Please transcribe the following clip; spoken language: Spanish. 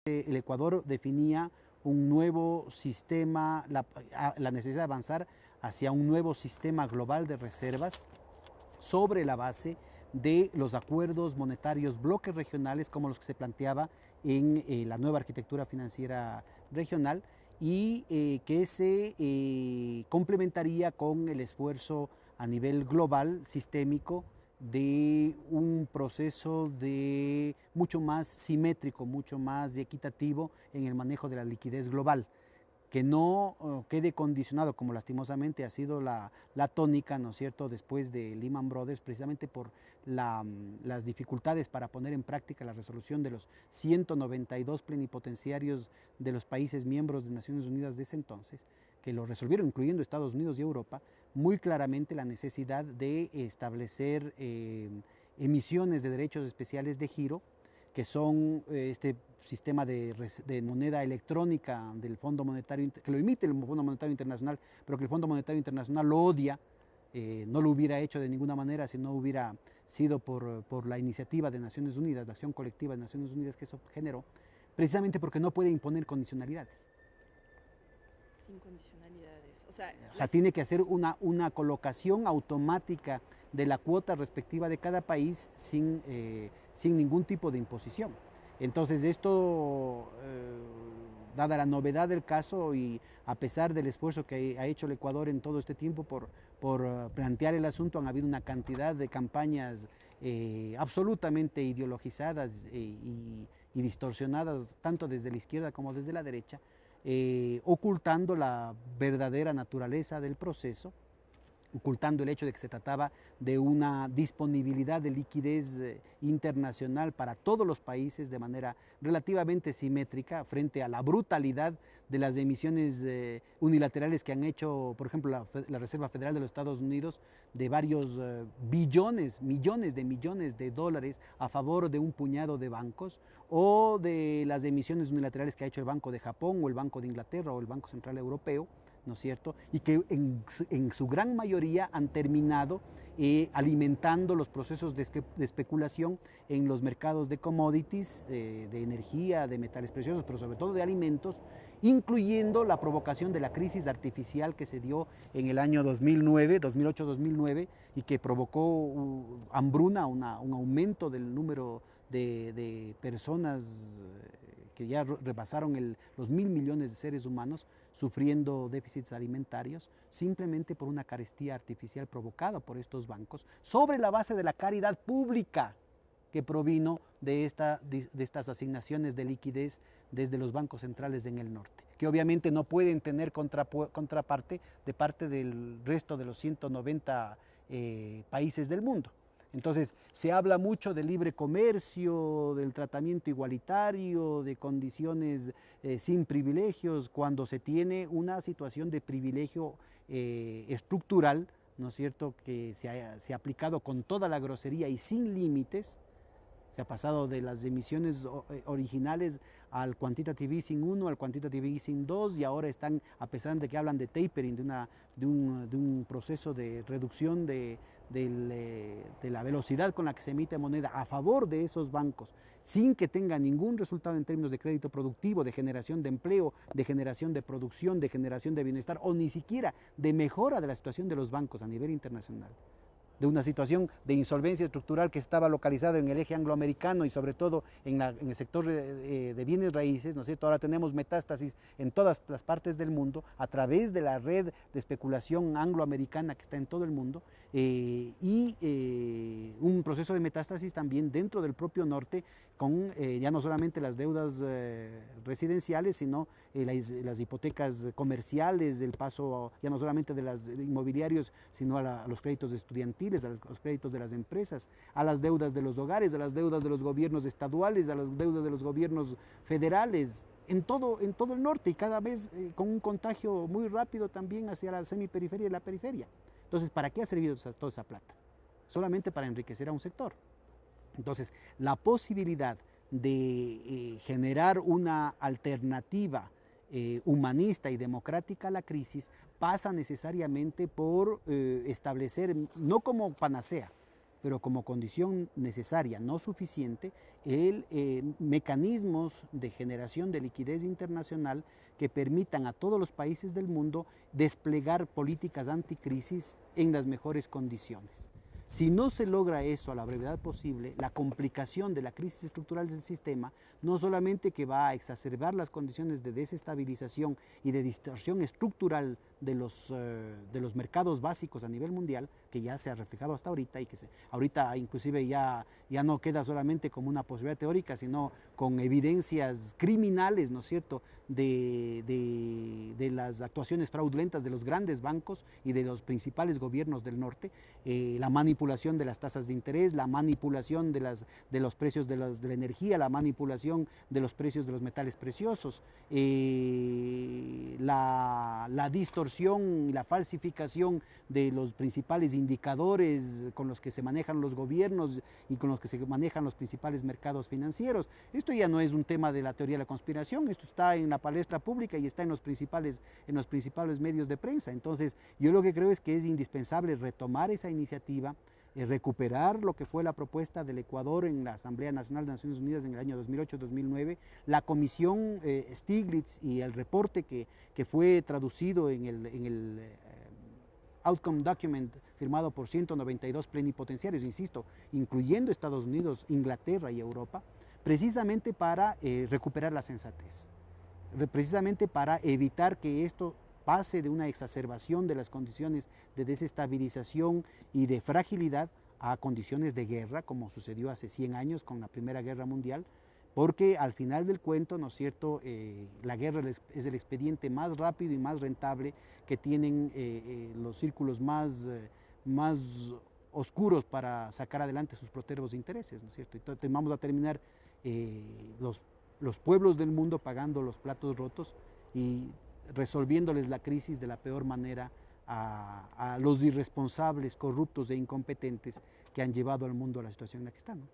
El Ecuador definía un nuevo sistema, la necesidad de avanzar hacia un nuevo sistema global de reservas sobre la base de los acuerdos monetarios bloques regionales como los que se planteaba en la nueva arquitectura financiera regional y que se complementaría con el esfuerzo a nivel global, sistémico, de un proceso de mucho más simétrico, mucho más equitativo en el manejo de la liquidez global, que no quede condicionado, como lastimosamente ha sido la tónica, ¿no es cierto?, después de Lehman Brothers, precisamente por las dificultades para poner en práctica la resolución de los 192 plenipotenciarios de los países miembros de Naciones Unidas de ese entonces, que lo resolvieron, incluyendo Estados Unidos y Europa, muy claramente la necesidad de establecer emisiones de derechos especiales de giro, que son este sistema de moneda electrónica del Fondo Monetario, que lo emite el Fondo Monetario Internacional, pero que el Fondo Monetario Internacional lo odia, no lo hubiera hecho de ninguna manera si no hubiera sido por la iniciativa de Naciones Unidas, la acción colectiva de Naciones Unidas que eso generó, precisamente porque no puede imponer condicionalidades. Sin condicionalidades. O sea, Tiene que hacer una colocación automática de la cuota respectiva de cada país sin ningún tipo de imposición. Entonces esto, dada la novedad del caso y a pesar del esfuerzo que ha hecho el Ecuador en todo este tiempo por plantear el asunto, han habido una cantidad de campañas absolutamente ideologizadas y distorsionadas, tanto desde la izquierda como desde la derecha, ocultando la verdadera naturaleza del proceso, ocultando el hecho de que se trataba de una disponibilidad de liquidez internacional para todos los países de manera relativamente simétrica frente a la brutalidad de las emisiones unilaterales que han hecho, por ejemplo, la Reserva Federal de los Estados Unidos, de varios millones de dólares a favor de un puñado de bancos, o de las emisiones unilaterales que ha hecho el Banco de Japón o el Banco de Inglaterra o el Banco Central Europeo, ¿no es cierto? Y que en su gran mayoría han terminado alimentando los procesos de especulación en los mercados de commodities, de energía, de metales preciosos, pero sobre todo de alimentos, incluyendo la provocación de la crisis artificial que se dio en el año 2009, 2008-2009, y que provocó hambruna, un aumento del número de personas que ya rebasaron los 1.000 millones de seres humanos sufriendo déficits alimentarios simplemente por una carestía artificial provocada por estos bancos sobre la base de la caridad pública que provino de estas asignaciones de liquidez desde los bancos centrales en el norte, que obviamente no pueden tener contraparte de parte del resto de los 190 países del mundo. Entonces, se habla mucho de libre comercio, del tratamiento igualitario, de condiciones sin privilegios, cuando se tiene una situación de privilegio estructural, ¿no es cierto?, que se ha aplicado con toda la grosería y sin límites. Se ha pasado de las emisiones originales al quantitative easing 1, al quantitative easing 2, y ahora están, a pesar de que hablan de tapering, de un proceso de reducción de la velocidad con la que se emite moneda a favor de esos bancos, sin que tenga ningún resultado en términos de crédito productivo, de generación de empleo, de generación de producción, de generación de bienestar, o ni siquiera de mejora de la situación de los bancos a nivel internacional, de una situación de insolvencia estructural que estaba localizada en el eje angloamericano y sobre todo en el sector de bienes raíces, ¿no es cierto? Ahora tenemos metástasis en todas las partes del mundo a través de la red de especulación angloamericana que está en todo el mundo, un proceso de metástasis también dentro del propio norte con ya no solamente las deudas residenciales, sino las hipotecas comerciales, del paso ya no solamente de los inmobiliarios, sino a los créditos estudiantiles, a los créditos de las empresas, a las deudas de los hogares, a las deudas de los gobiernos estaduales, a las deudas de los gobiernos federales, en todo el norte, y cada vez con un contagio muy rápido también hacia la semiperiferia y la periferia. Entonces, ¿para qué ha servido toda esa plata? Solamente para enriquecer a un sector. Entonces, la posibilidad de generar una alternativa humanista y democrática a la crisis pasa necesariamente por establecer, no como panacea, pero como condición necesaria, no suficiente, mecanismos de generación de liquidez internacional que permitan a todos los países del mundo desplegar políticas anticrisis en las mejores condiciones. Si no se logra eso a la brevedad posible, la complicación de la crisis estructural del sistema no solamente que va a exacerbar las condiciones de desestabilización y de distorsión estructural de los mercados básicos a nivel mundial, que ya se ha reflejado hasta ahorita y que ahorita inclusive ya no queda solamente como una posibilidad teórica, sino con evidencias criminales, ¿no es cierto?, de las actuaciones fraudulentas de los grandes bancos y de los principales gobiernos del norte, la manipulación de las tasas de interés, la manipulación de los precios de la energía, la manipulación de los precios de los metales preciosos, la distorsión y la falsificación de los principales indicadores con los que se manejan los gobiernos y con los que se manejan los principales mercados financieros. Esto ya no es un tema de la teoría de la conspiración, esto está en la palestra pública y está en los principales medios de prensa. Entonces, yo lo que creo es que es indispensable retomar esa iniciativa, recuperar lo que fue la propuesta del Ecuador en la Asamblea Nacional de Naciones Unidas en el año 2008-2009, la comisión Stiglitz y el reporte que fue traducido en el Outcome Document firmado por 192 plenipotenciarios, insisto, incluyendo Estados Unidos, Inglaterra y Europa, precisamente para recuperar la sensatez, precisamente para evitar que esto pase de una exacerbación de las condiciones de desestabilización y de fragilidad a condiciones de guerra, como sucedió hace 100 años con la Primera Guerra Mundial, porque al final del cuento, ¿no es cierto?, la guerra es el expediente más rápido y más rentable que tienen los círculos más oscuros para sacar adelante sus protervos intereses, ¿no es cierto? Entonces vamos a terminar los pueblos del mundo pagando los platos rotos y resolviéndoles la crisis de la peor manera a los irresponsables, corruptos e incompetentes que han llevado al mundo a la situación en la que están, ¿no?